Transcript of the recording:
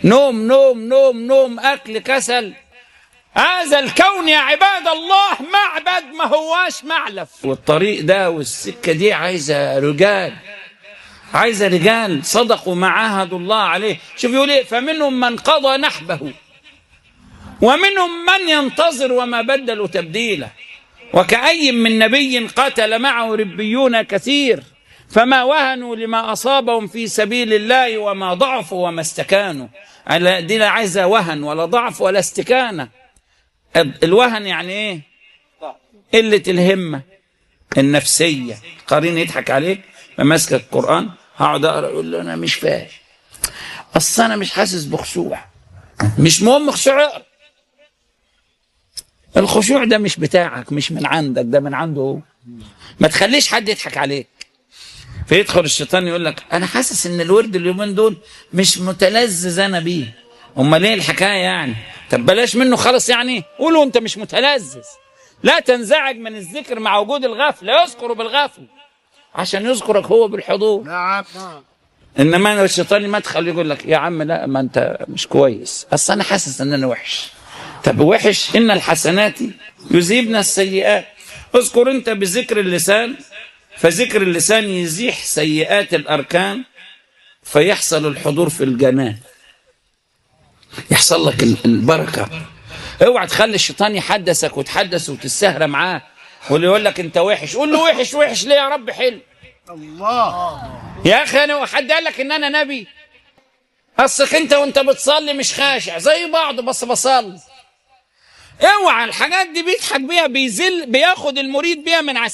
نوم نوم نوم نوم، أكل كسل. هذا الكون يا عباد الله معبد، ما هواش معلف. والطريق ده والسكة دي عايزة رجال، عايزة رجال صدقوا ما عاهدوا الله عليه. شوف يقول ايه: فمنهم من قضى نحبه ومنهم من ينتظر وما بدلوا تبديلا، وكأي من نبي قاتل معه ربيون كثير فما وهنوا لما أصابهم في سبيل الله وما ضعفوا وما استكانوا. دي لا عايزة وهن ولا ضعف ولا استكانة. الوهن يعني ايه؟ قلة الهمة النفسية. قرين يضحك عليك فماسك القرآن، هقعد اقرا يقول له انا مش فاهم، اصل انا مش حاسس بخشوع. مش مهم خشوع، اقرا. الخشوع ده مش بتاعك، مش من عندك، ده من عنده هو. ما تخليش حد يضحك عليك. فيدخل الشيطان يقول لك انا حاسس ان الورد اليومين دول مش متلذذ انا بيه. امال ليه الحكايه يعني؟ طب بلاش منه خالص يعني. قولوا انت مش متلذذ. لا تنزعج من الذكر مع وجود الغفله، يذكر بالغفل عشان يذكرك هو بالحضور. نعم. انما الشيطان مدخل يقول لك يا عم لا، ما انت مش كويس، اصل انا حاسس ان انا وحش. طب وحش؟ ان الحسنات يذهبن السيئات. اذكر انت بذكر اللسان، فذكر اللسان يزيح سيئات الاركان، فيحصل الحضور في الجنان، يحصل لك البركه. اوعى تخلي الشيطان يحدثك وتحدث وتستهرى معاه، واللي يقول لك انت وحش قول له وحش. وحش ليه يا رب؟ حلو. الله يا اخي انا حد قال لك ان انا نبي؟ اصلك انت وانت بتصلي مش خاشع زي بعض بس بصلي. اوعى الحاجات دي بيضحك بيها، بياخد المريد بيها من